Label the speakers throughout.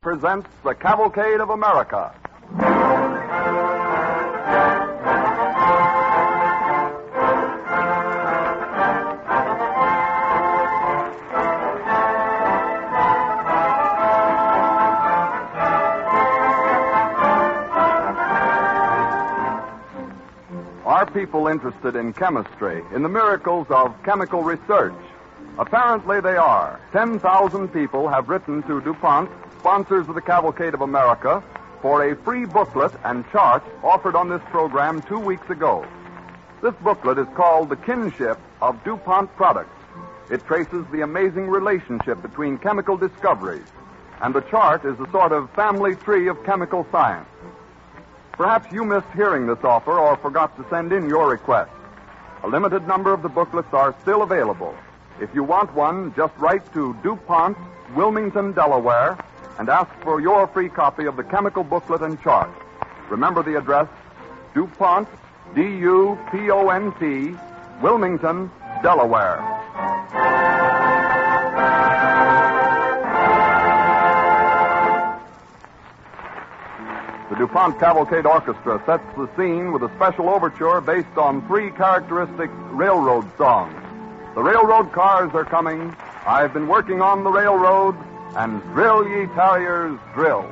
Speaker 1: presents the Cavalcade of America. Are people interested in chemistry, in the miracles of chemical research? Apparently they are. 10,000 people have written to DuPont, sponsors of the Cavalcade of America, for a free booklet and chart offered on this program 2 weeks ago. This booklet is called The Kinship of DuPont Products. It traces the amazing relationship between chemical discoveries, and the chart is a sort of family tree of chemical science. Perhaps you missed hearing this offer or forgot to send in your request. A limited number of the booklets are still available. If you want one, just write to DuPont, Wilmington, Delaware, and ask for your free copy of the chemical booklet and chart. Remember the address, DuPont, D-U-P-O-N-T, Wilmington, Delaware. The DuPont Cavalcade Orchestra sets the scene with a special overture based on 3 characteristic railroad songs. The railroad cars are coming, I've been working on the railroad, and drill ye tarriers, drill.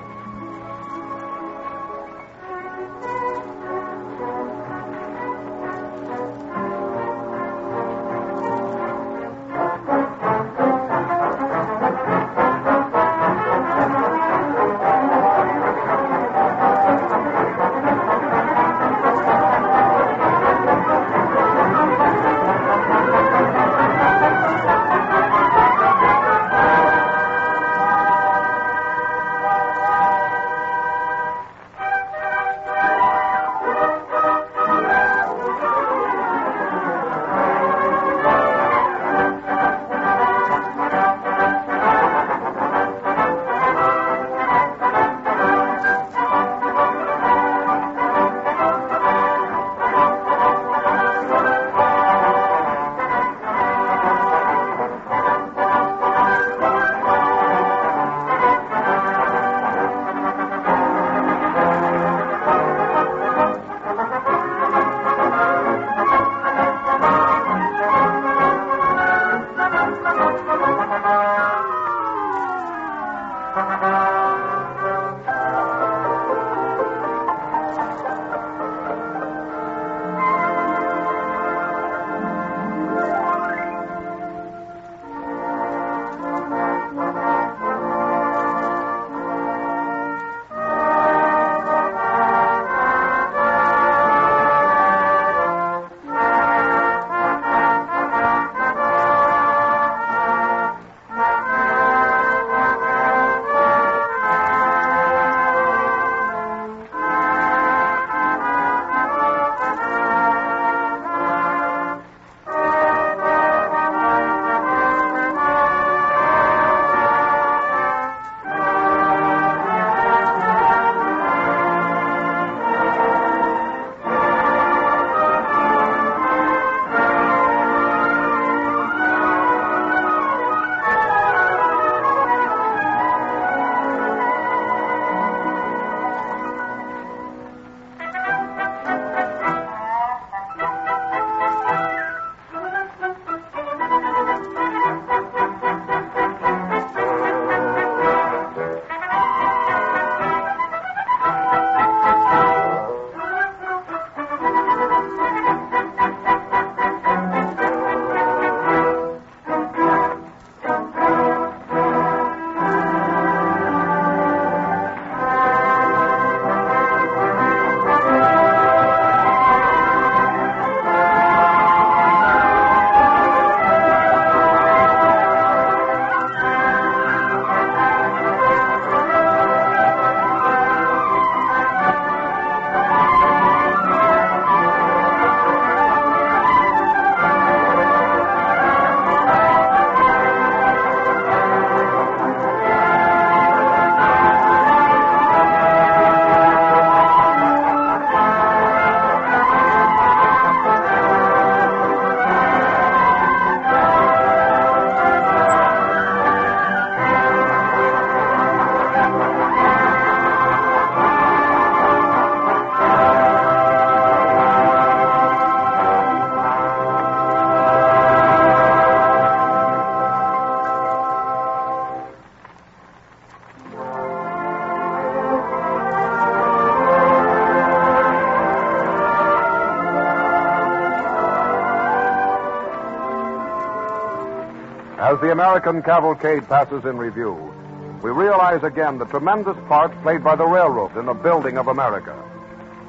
Speaker 2: As the American cavalcade passes in review, we realize again the tremendous part played by the railroads in the building of America.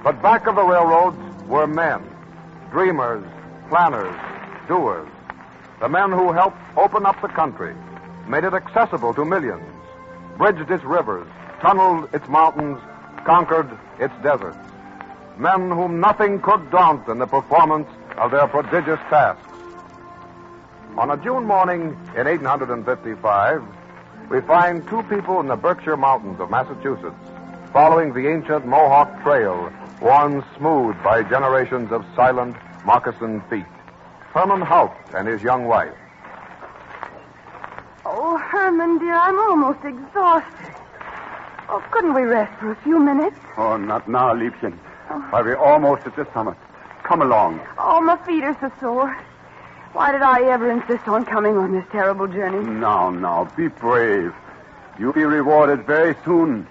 Speaker 2: But back of the railroads were men, dreamers, planners, doers. The men who helped open up the country, made it accessible to millions, bridged its rivers, tunneled its mountains, conquered its deserts. Men whom nothing could daunt in the performance of their prodigious tasks. On a June morning in 1855, we find two people in the Berkshire Mountains of Massachusetts, following the ancient Mohawk Trail, worn smooth by generations of silent, moccasined feet. Herman Haupt and his young wife.
Speaker 3: Oh, Herman, dear, I'm almost exhausted. Oh, couldn't we rest for a few minutes?
Speaker 4: Oh, not now, Liebchen. Why, we're almost at the summit. Come along.
Speaker 3: Oh, my feet are so sore. Why did I ever insist on coming on this terrible journey?
Speaker 4: Now, be brave. You'll be rewarded very soon.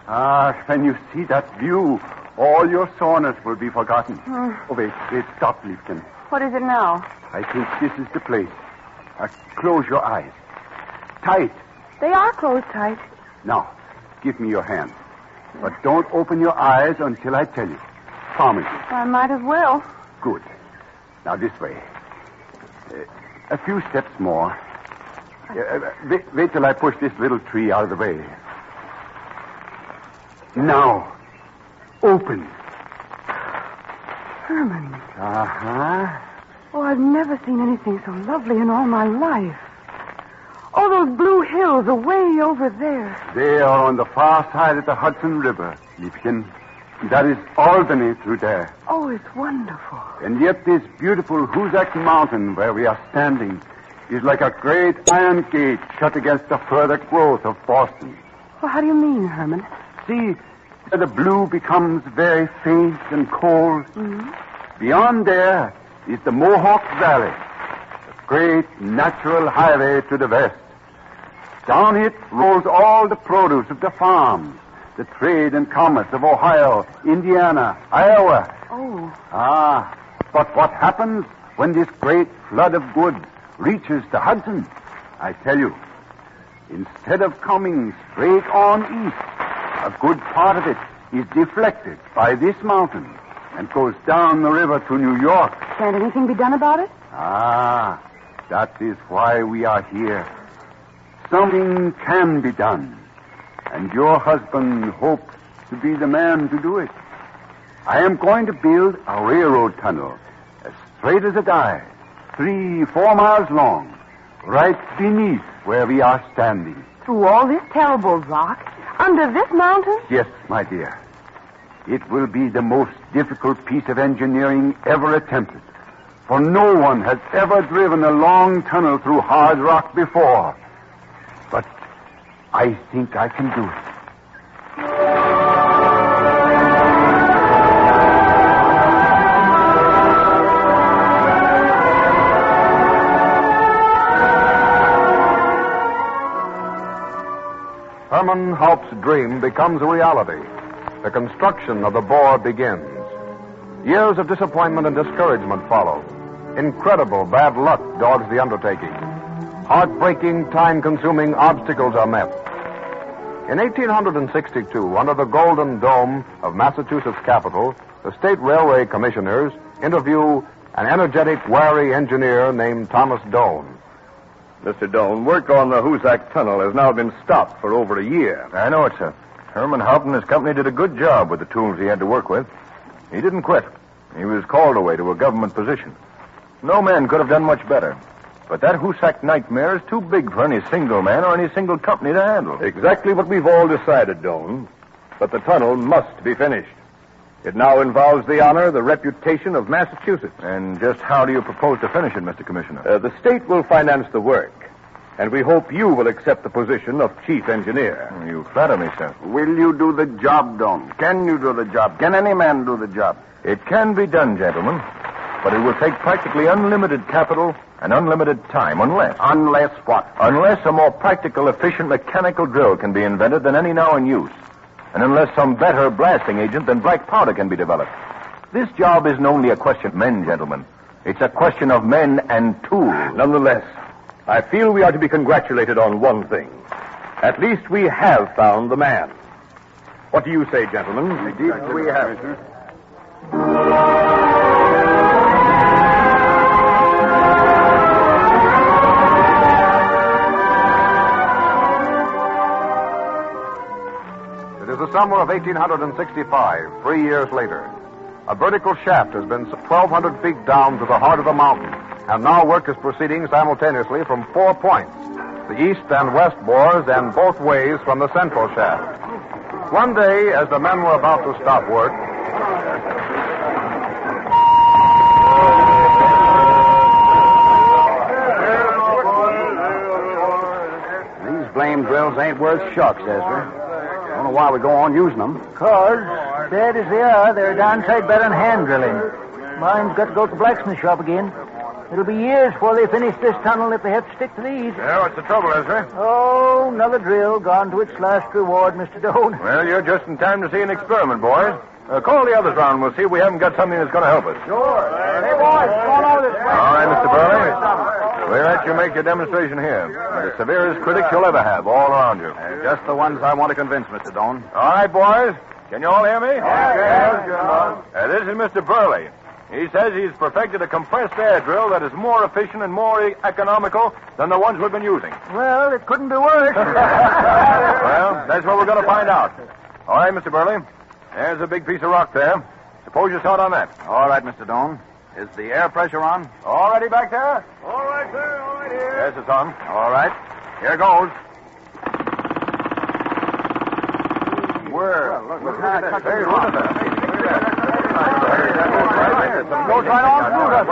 Speaker 4: When you see that view, all your soreness will be forgotten. Oh, wait, stop, Liebchen.
Speaker 3: What is it now?
Speaker 4: I think this is the place. Close your eyes. Tight.
Speaker 3: They are closed tight.
Speaker 4: Now, give me your hand. But don't open your eyes until I tell you. Promise.
Speaker 3: I might as well.
Speaker 4: Good. Now, this way. A few steps more. Wait till I push this little tree out of the way. Now, open.
Speaker 3: Herman.
Speaker 4: Uh-huh.
Speaker 3: Oh, I've never seen anything so lovely in all my life. Oh, those blue hills away over there.
Speaker 4: They are on the far side of the Hudson River, Liebchen. That is Albany through there.
Speaker 3: Oh, it's wonderful.
Speaker 4: And yet this beautiful Hoosick Mountain where we are standing is like a great iron gate shut against the further growth of Boston.
Speaker 3: Well, how do you mean, Herman?
Speaker 4: See, where the blue becomes very faint and cold.
Speaker 3: Mm-hmm.
Speaker 4: Beyond there is the Mohawk Valley, the great natural highway to the west. Down it rolls all the produce of the farms, the trade and commerce of Ohio, Indiana, Iowa.
Speaker 3: Oh.
Speaker 4: But what happens when this great flood of goods reaches the Hudson? I tell you, instead of coming straight on east, a good part of it is deflected by this mountain and goes down the river to New York.
Speaker 3: Can't anything be done about it?
Speaker 4: That is why we are here. Something can be done, and your husband hopes to be the man to do it. I am going to build a railroad tunnel as straight as a die, 3-4 miles long, right beneath where we are standing.
Speaker 3: Through all this terrible rock? Under this mountain?
Speaker 4: Yes, my dear. It will be the most difficult piece of engineering ever attempted, for no one has ever driven a long tunnel through hard rock before. But I think I can do it.
Speaker 2: Herman Haupt's dream becomes a reality. The construction of the bore begins. Years of disappointment and discouragement follow. Incredible bad luck dogs the undertaking. Heartbreaking, time-consuming obstacles are met. In 1862, under the Golden Dome of Massachusetts capital, the State Railway Commissioners interview an energetic, wary engineer named Thomas Doane.
Speaker 5: Mr. Doane, work on the Hoosick Tunnel has now been stopped for over a year.
Speaker 6: I know it, sir. Herman Haupt and his company did a good job with the tools he had to work with. He didn't quit. He was called away to a government position. No man could have done much better. But that Hoosick nightmare is too big for any single man or any single company to handle.
Speaker 5: Exactly what we've all decided, Doane. But the tunnel must be finished. It now involves the honor, the reputation of Massachusetts.
Speaker 6: And just how do you propose to finish it, Mr. Commissioner?
Speaker 5: The state will finance the work. And we hope you will accept the position of chief engineer.
Speaker 6: You flatter me, sir.
Speaker 4: Will you do the job, Doane? Can you do the job? Can any man do the job?
Speaker 6: It can be done, gentlemen. But it will take practically unlimited capital and unlimited time, unless...
Speaker 4: Unless what?
Speaker 6: Unless a more practical, efficient mechanical drill can be invented than any now in use. And unless some better blasting agent than black powder can be developed. This job isn't only a question of men, gentlemen. It's a question of men and tools.
Speaker 5: Nonetheless, I feel we are to be congratulated on one thing. At least we have found the man. What do you say, gentlemen?
Speaker 6: Indeed, we have, sir.
Speaker 2: It is the summer of 1865, 3 years later. A vertical shaft has been 1,200 feet down to the heart of the mountain, and now work is proceeding simultaneously from 4 points. The east and west bores and both ways from the central shaft. One day, as the men were about to stop work,
Speaker 7: these blame drills ain't worth shucks, Ezra. I don't know why we go on using them.
Speaker 8: Because, bad as they are, they're downside better than hand drilling. Mine's got to go to the blacksmith shop again. It'll be years before they finish this tunnel if they have to stick to these.
Speaker 6: Yeah, what's the trouble, Ezra?
Speaker 8: Oh, another drill gone to its last reward, Mr. Doane.
Speaker 6: Well, you're just in time to see an experiment, boys. Call the others round. We'll see if we haven't got something that's going to help us.
Speaker 8: Sure. Hey, boys, come on over this way.
Speaker 6: All right, Mr. Burley. We'll let you make your demonstration here. The severest critics you'll ever have all around you.
Speaker 7: Just the ones I want to convince, Mr. Doane.
Speaker 6: All right, boys. Can you all hear me?
Speaker 7: Yes.
Speaker 6: This is Mr. Burley. He says he's perfected a compressed air drill that is more efficient and more economical than the ones we've been using.
Speaker 8: Well, it couldn't be worse.
Speaker 6: Well, that's what we're going to find out. All right, Mr. Burley. There's a big piece of rock there. Suppose you start on that.
Speaker 7: All right, Mr. Doane. Is the air pressure on?
Speaker 6: All ready back there?
Speaker 5: All right, sir. All right, here.
Speaker 6: Yes, it's on.
Speaker 7: All right. Here goes.
Speaker 6: Where?
Speaker 7: Look at that.
Speaker 6: Hey, look at that.
Speaker 7: Goes right on through that.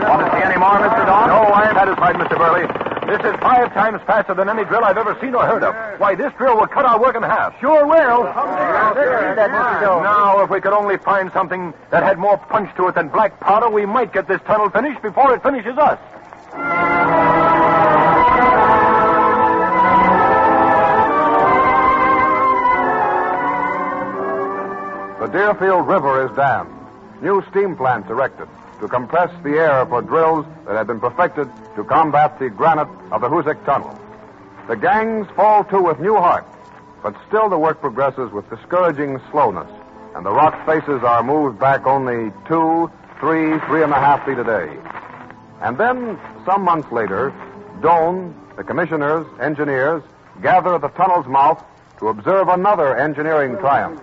Speaker 7: Want to see any more, Mr. Doane?
Speaker 6: No, I am satisfied, Mr. Burley. This is 5 times faster than any drill I've ever seen or heard of. Why, this drill will cut our work in half.
Speaker 8: Sure will. Let's see that, Mr. Doane.
Speaker 6: Now, if we could only find something that had more punch to it than black powder, we might get this tunnel finished before it finishes us.
Speaker 2: the Deerfield River is dammed. New steam plants erected to compress the air for drills that have been perfected to combat the granite of the Hoosick Tunnel. The gangs fall to with new heart, but still the work progresses with discouraging slowness, and the rock faces are moved back only 2, 3, 3.5 feet a day. And then, some months later, Doane, the commissioners, engineers, gather at the tunnel's mouth to observe another engineering triumph.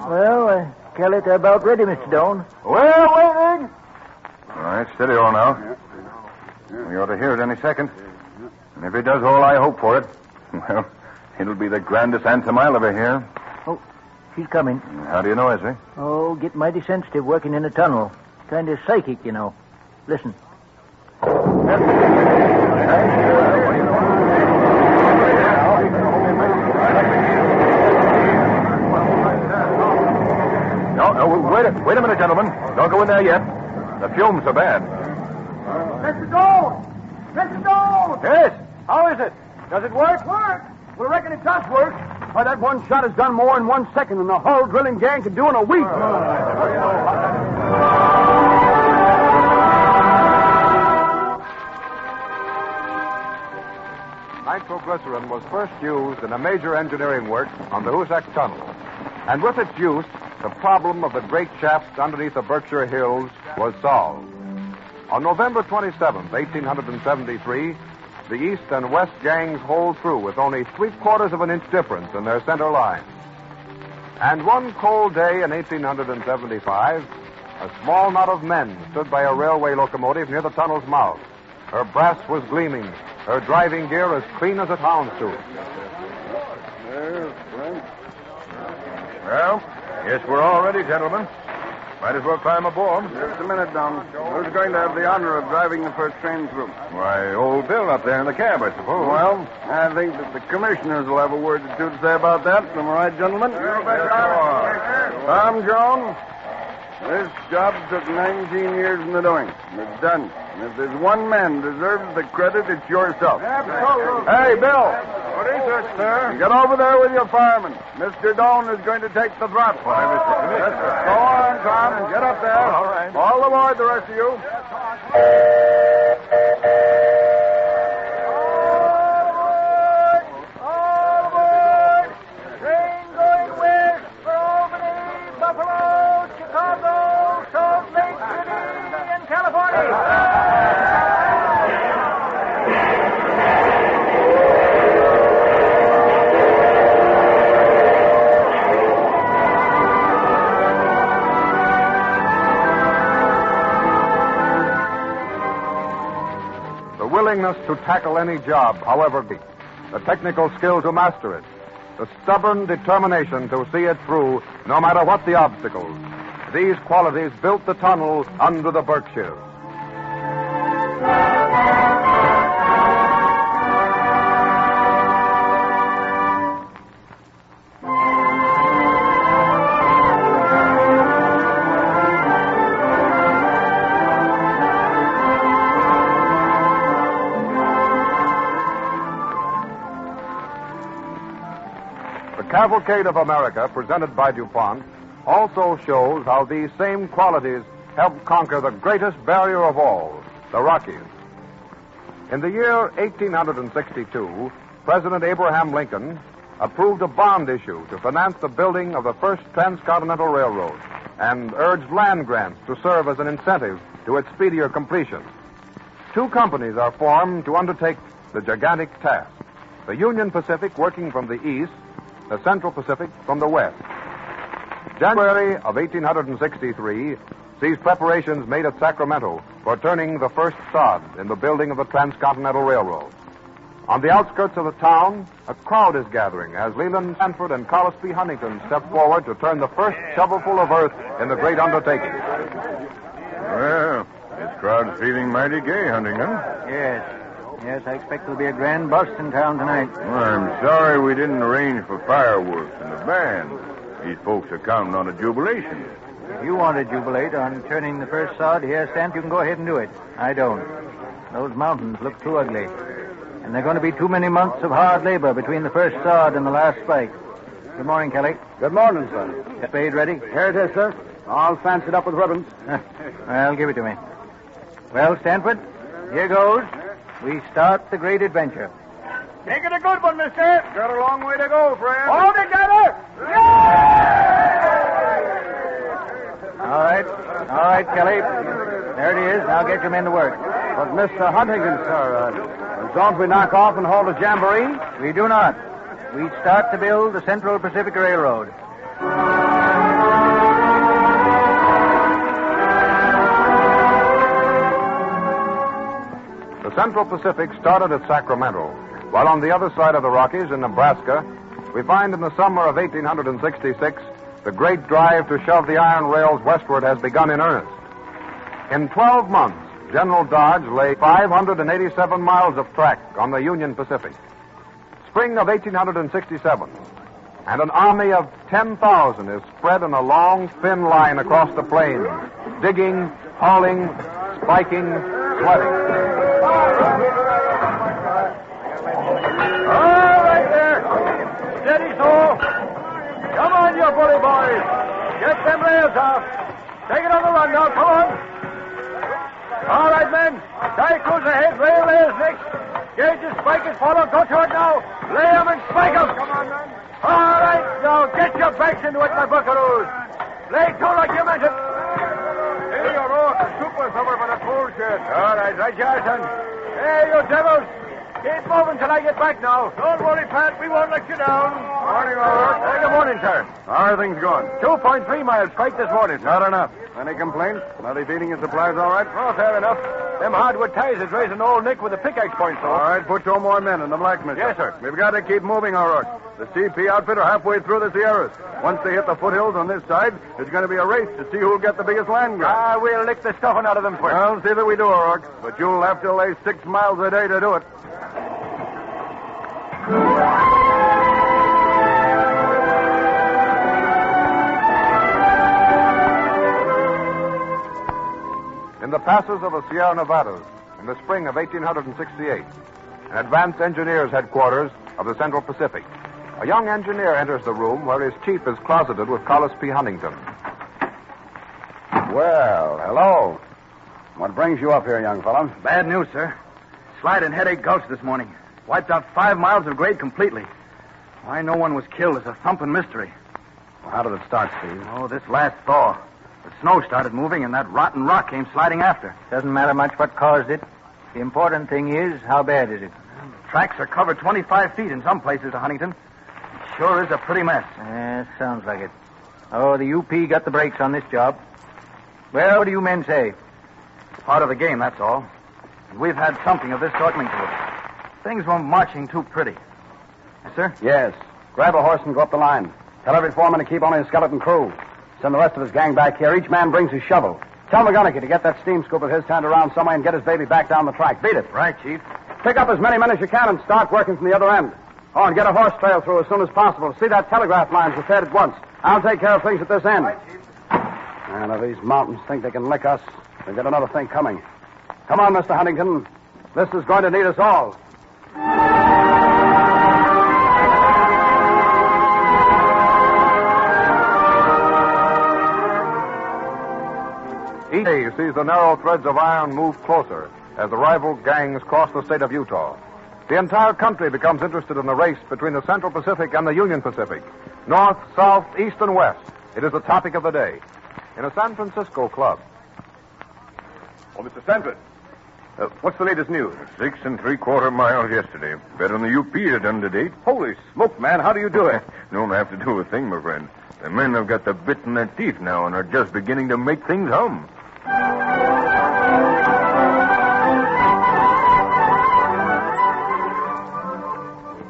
Speaker 8: Well, I tell it they're about ready, Mr. Doane.
Speaker 6: Well, waiting. All right, steady all now. We ought to hear it any second. And if it does all I hope for it, well, it'll be the grandest anthem I'll ever hear.
Speaker 8: Oh, she's coming.
Speaker 6: How do you know, Ezra?
Speaker 8: Oh, get mighty sensitive working in a tunnel. Kind of psychic, you know. Listen.
Speaker 5: No, wait a minute, gentlemen. Don't go in there yet. The fumes are bad.
Speaker 8: Mr. Doane! Mr. Doane!
Speaker 5: Yes? How is it? Does it work?
Speaker 8: Work! We reckon it does work. Why, that one shot has done more in 1 second than the whole drilling gang could do in a week.
Speaker 2: Nitroglycerin was first used in a major engineering work on the Hoosick Tunnel. And with its use, the problem of the great shafts underneath the Berkshire Hills was solved. On November 27, 1873, the east and west gangs hold through with only 3/4 of an inch difference in their center line. And one cold day in 1875, a small knot of men stood by a railway locomotive near the tunnel's mouth. Her brass was gleaming, her driving gear as clean as a houndstooth.
Speaker 6: Well, yes, we're all ready, gentlemen. Might as well climb aboard.
Speaker 7: Just a minute, Don. Who's going to have the honor of driving the first train through?
Speaker 6: Why, old Bill up there in the cab, I suppose.
Speaker 7: Well, I think that the commissioners will have a word or two to say about that. Am I right, gentlemen? Tom Jones, this job took 19 years in the doing. It's done. And if there's one man who deserves the credit, it's yourself.
Speaker 8: Absolutely.
Speaker 7: Hey, Bill,
Speaker 5: What is it, sir? Get over there with your fireman. Mr. Doan is going to take the drop. Why, Mr. Commissioner. Yes, sir. Go on, Tom, and get up there. All right. All aboard, the rest of you.
Speaker 2: Willingness to tackle any job, however big, the technical skill to master it, the stubborn determination to see it through, no matter what the obstacles. These qualities built the tunnel under the Berkshires. The Cavalcade of America, presented by DuPont, also shows how these same qualities helped conquer the greatest barrier of all, the Rockies. In the year 1862, President Abraham Lincoln approved a bond issue to finance the building of the first transcontinental railroad and urged land grants to serve as an incentive to its speedier completion. Two companies are formed to undertake the gigantic task. The Union Pacific working from the east, the Central Pacific from the west. January of 1863 sees preparations made at Sacramento for turning the first sod in the building of the Transcontinental Railroad. On the outskirts of the town, a crowd is gathering as Leland Stanford and Collis P. Huntington step forward to turn the first shovelful of earth in the great undertaking.
Speaker 6: Well, this crowd's feeling mighty gay, Huntington.
Speaker 8: Yes, I expect there'll be a grand bust in town tonight.
Speaker 6: Well, I'm sorry we didn't arrange for fireworks and a band. These folks are counting on a jubilation.
Speaker 8: If you want to jubilate on turning the first sod here, Stant, you can go ahead and do it. I don't. Those mountains look too ugly. And there are going to be too many months of hard labor between the first sod and the last spike. Good morning, Kelly.
Speaker 7: Good morning, son.
Speaker 8: Spade ready?
Speaker 7: Here it is, sir. All fancied up with ribbons.
Speaker 8: Well, give it to me. Well, Stanford, here goes. We start the great adventure.
Speaker 5: Make it a good one, mister. Got a long way to go, friend.
Speaker 8: All together! All right, Kelly. There it is. Now get your men to work.
Speaker 7: But, Mr. Huntington, sir, don't we knock off and hold a jamboree?
Speaker 8: We do not. We start to build the Central Pacific Railroad.
Speaker 2: The Central Pacific started at Sacramento, while on the other side of the Rockies in Nebraska, we find in the summer of 1866, the great drive to shove the iron rails westward has begun in earnest. In 12 months, General Dodge laid 587 miles of track on the Union Pacific. Spring of 1867, and an army of 10,000 is spread in a long, thin line across the plains, digging, hauling, spiking, sweating.
Speaker 5: All right there. Steady, so. Come on, you bully boys. Get them rails off. Take it on the run now. Come on. All right, men. Dyko's ahead. Rail layers next. Gauges, spikers, follow. Go to it now. Lay them and spike them. Come on, men. All right. Now get your backs into it, my buckaroos. Lay to like you meant it. Hey, you're off. The super's over by the coal shed. All right, you are, son. Hey, you devils. Keep moving till I get back now. Don't worry, Pat. We won't let you down. Morning, Robert.
Speaker 6: Hey, good morning, sir. How are things going?
Speaker 5: 2.3 miles straight this morning.
Speaker 6: Not enough. Any complaints? Not feeding your supplies all right?
Speaker 5: Oh, fair enough. Them hardwood ties is raising old Nick with a pickaxe point, so.
Speaker 6: All right, put 2 more men in the blacksmith.
Speaker 5: Yes, sir.
Speaker 6: We've got to keep moving, O'Rourke. The CP outfit are halfway through the Sierras. Once they hit the foothills on this side, it's going to be a race to see who'll get the biggest land grab.
Speaker 5: We'll lick the stuffing out of them first.
Speaker 6: Well, see that we do, O'Rourke. But you'll have to lay 6 miles a day to do it.
Speaker 2: In the passes of the Sierra Nevadas, in the spring of 1868, an advanced engineers' headquarters of the Central Pacific. A young engineer enters the room where his chief is closeted with Collis P. Huntington.
Speaker 7: Well, hello. What brings you up here, young fellow?
Speaker 9: Bad news, sir. Slide in Headache Gulch this morning. Wiped out 5 miles of grade completely. Why no one was killed is a thumping mystery.
Speaker 7: Well, how did it start, Steve?
Speaker 9: Oh, this last thaw. The snow started moving, and that rotten rock came sliding after.
Speaker 8: Doesn't matter much what caused it. The important thing is, how bad is it?
Speaker 9: The tracks are covered 25 feet in some places, Huntington. It sure is a pretty mess.
Speaker 8: Sounds like it. Oh, the UP got the brakes on this job. Well, what do you men say?
Speaker 9: It's part of the game, that's all. And we've had something of this sort coming to us. Things weren't marching too pretty. Yes, sir?
Speaker 7: Yes. Grab a horse and go up the line. Tell every foreman to keep only a skeleton crew. Send the rest of his gang back here. Each man brings his shovel. Tell McGonaghy to get that steam scoop of his turned around somewhere and get his baby back down the track. Beat it.
Speaker 9: Right, Chief.
Speaker 7: Pick up as many men as you can and start working from the other end. Oh, and get a horse trail through as soon as possible. See that telegraph line's repaired at once. I'll take care of things at this end.
Speaker 9: Right, Chief.
Speaker 7: And if these mountains think they can lick us, they've got another thing coming. Come on, Mr. Huntington. This is going to need us all.
Speaker 2: Each day sees the narrow threads of iron move closer as the rival gangs cross the state of Utah. The entire country becomes interested in the race between the Central Pacific and the Union Pacific. North, south, east, and west. It is the topic of the day. In a San Francisco club.
Speaker 6: Oh, Mr. Stanford. What's the latest news? 6 3/4 miles yesterday. Better than the UP had done to date.
Speaker 5: Holy smoke, man. How do you do it?
Speaker 6: Don't have to do a thing, my friend. The men have got the bit in their teeth now and are just beginning to make things hum.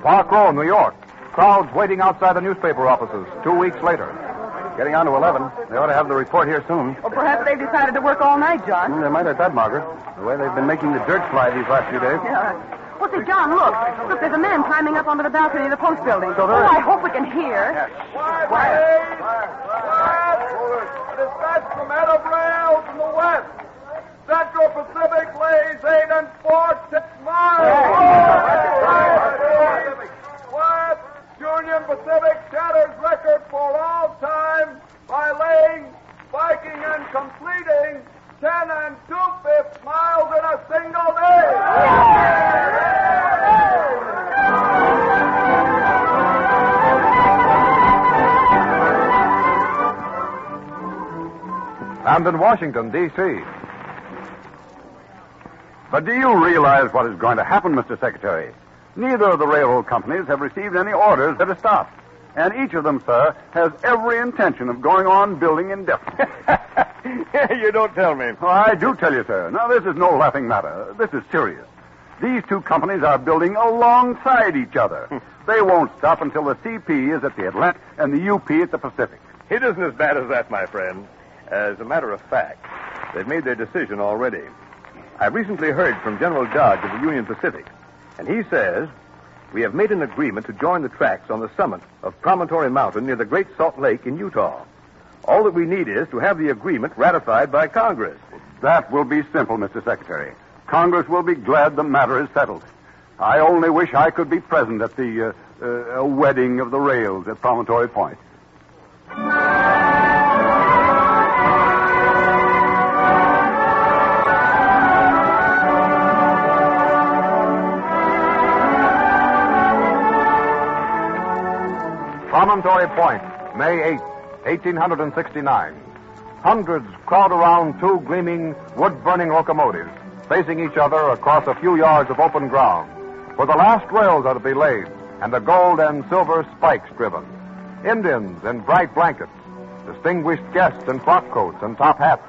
Speaker 2: Park Row, New York. Crowds waiting outside the newspaper offices 2 weeks later.
Speaker 7: Getting on to 11. They ought to have the report here soon.
Speaker 3: Or perhaps they've decided to work all night, John.
Speaker 7: They might have that, Margaret. The way they've been making the dirt fly these last few days.
Speaker 3: Yeah. Well, say, John, look. Look, there's a man climbing up onto the balcony of the post building.
Speaker 7: So there is.
Speaker 3: I hope we can hear.
Speaker 5: Quiet. Dispatch from head of rail from the west. Central Pacific lays 8 4/6 miles. Quiet. Union Pacific shatters record for all time by laying, spiking, and completing 10 2/5 miles in a single day.
Speaker 2: And in Washington, D.C.
Speaker 4: But do you realize what is going to happen, Mr. Secretary? Neither of the railroad companies have received any orders to stop. And each of them, sir, has every intention of going on building indefinitely.
Speaker 5: You don't tell me.
Speaker 4: Oh, I do tell you, sir. Now, this is no laughing matter. This is serious. These two companies are building alongside each other. They won't stop until the CP is at the Atlantic and the UP at the Pacific.
Speaker 5: It isn't as bad as that, my friend. As a matter of fact, they've made their decision already. I recently heard from General Dodge of the Union Pacific, and he says we have made an agreement to join the tracks on the summit of Promontory Mountain near the Great Salt Lake in Utah. All that we need is to have the agreement ratified by Congress.
Speaker 4: That will be simple, Mr. Secretary. Congress will be glad the matter is settled. I only wish I could be present at the wedding of the rails at Promontory Point.
Speaker 2: Promontory Point, May 8, 1869. Hundreds crowd around two gleaming, wood-burning locomotives, facing each other across a few yards of open ground, where the last rails are to be laid and the gold and silver spikes driven. Indians in bright blankets, distinguished guests in frock coats and top hats,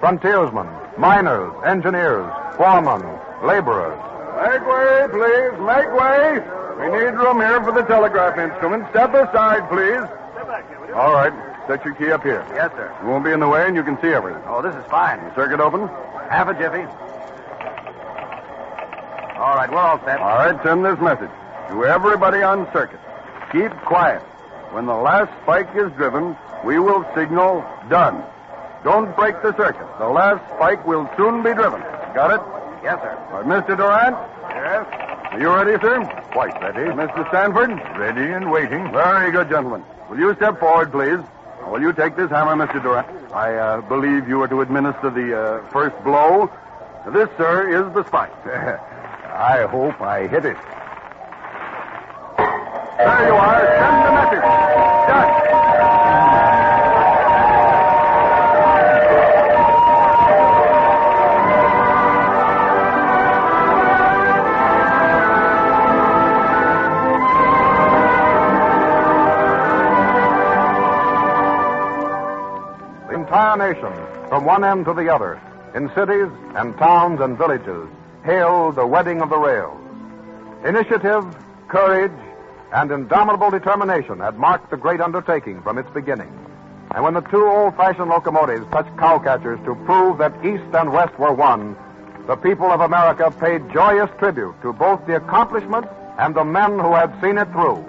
Speaker 2: frontiersmen, miners, engineers, foremen, laborers.
Speaker 5: Make way, please. Make way. We need room here for the telegraph instrument. Step aside, please.
Speaker 6: All right. Set your key up here.
Speaker 9: Yes, sir.
Speaker 6: You won't be in the way and you can see everything.
Speaker 9: Oh, this is fine.
Speaker 6: Circuit open?
Speaker 9: Half a jiffy. All right, we're all set.
Speaker 6: All right, send this message to everybody on circuit. Keep quiet. When the last spike is driven, we will signal done. Don't break the circuit. The last spike will soon be driven. Got it?
Speaker 9: Yes, sir.
Speaker 6: All right, Mr. Durant?
Speaker 5: Yes?
Speaker 6: Are you ready, sir?
Speaker 2: Quite ready.
Speaker 6: Mr. Stanford? Ready and waiting. Very good, gentlemen. Will you step forward, please? Will you take this hammer, Mr. Durant? I believe you are to administer the first blow. This, sir, is the spike.
Speaker 2: I hope I hit it.
Speaker 6: There you are. Send the message. Done.
Speaker 2: The entire nation, from one end to the other, in cities and towns and villages, hailed the wedding of the rails. Initiative, courage, and indomitable determination had marked the great undertaking from its beginning. And when the two old-fashioned locomotives touched cowcatchers to prove that East and West were one, the people of America paid joyous tribute to both the accomplishment and the men who had seen it through.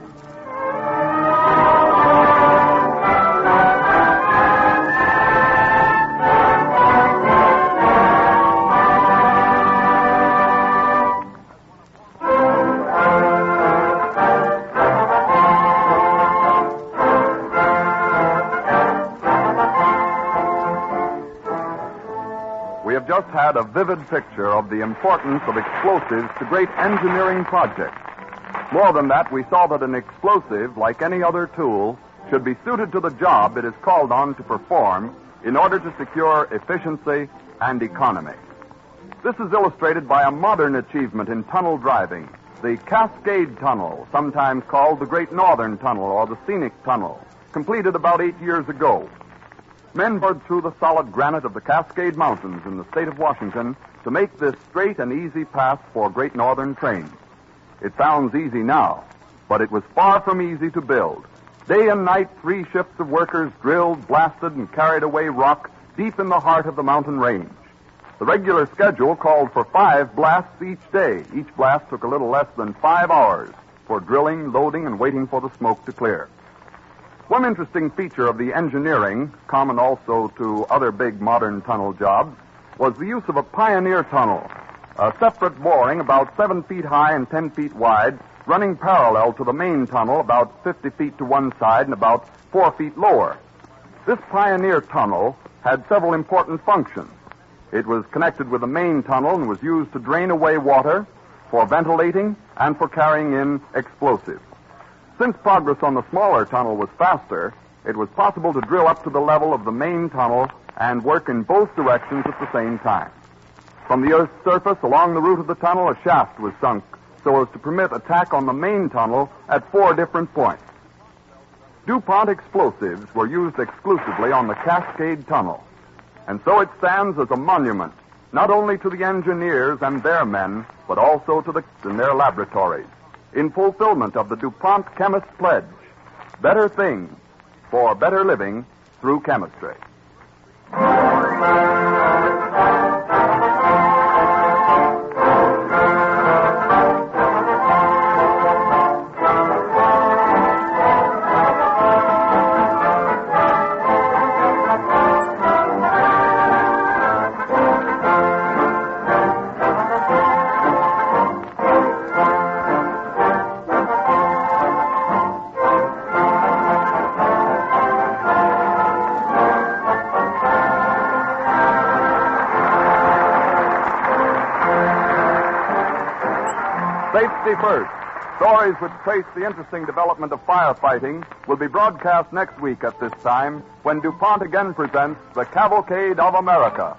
Speaker 1: We have just had a vivid picture of the importance of explosives to great engineering projects. More than that, we saw that an explosive, like any other tool, should be suited to the job it is called on to perform in order to secure efficiency and economy. This is illustrated by a modern achievement in tunnel driving, the Cascade Tunnel, sometimes called the Great Northern Tunnel or the Scenic Tunnel, completed about 8 years ago. Men bored through the solid granite of the Cascade Mountains in the state of Washington to make this straight and easy path for Great Northern trains. It sounds easy now, but it was far from easy to build. Day and night, 3 shifts of workers drilled, blasted, and carried away rock deep in the heart of the mountain range. The regular schedule called for 5 blasts each day. Each blast took a little less than 5 hours for drilling, loading, and waiting for the smoke to clear. One interesting feature of the engineering, common also to other big modern tunnel jobs, was the use of a pioneer tunnel, a separate boring about 7 feet high and 10 feet wide, running parallel to the main tunnel about 50 feet to one side and about 4 feet lower. This pioneer tunnel had several important functions. It was connected with the main tunnel and was used to drain away water, for ventilating, and for carrying in explosives. Since progress on the smaller tunnel was faster, it was possible to drill up to the level of the main tunnel and work in both directions at the same time. From the Earth's surface along the route of the tunnel, a shaft was sunk so as to permit attack on the main tunnel at 4 different points. DuPont explosives were used exclusively on the Cascade Tunnel, and so it stands as a monument not only to the engineers and their men, but also to the in their laboratories, in fulfillment of the DuPont chemist's pledge, better things for better living through chemistry. Safety First. Stories which trace the interesting development of firefighting will be broadcast next week at this time when DuPont again presents the Cavalcade of America.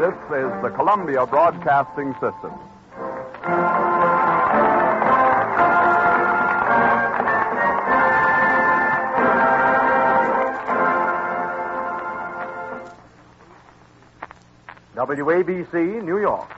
Speaker 1: This is the Columbia Broadcasting System.
Speaker 10: WABC, New York.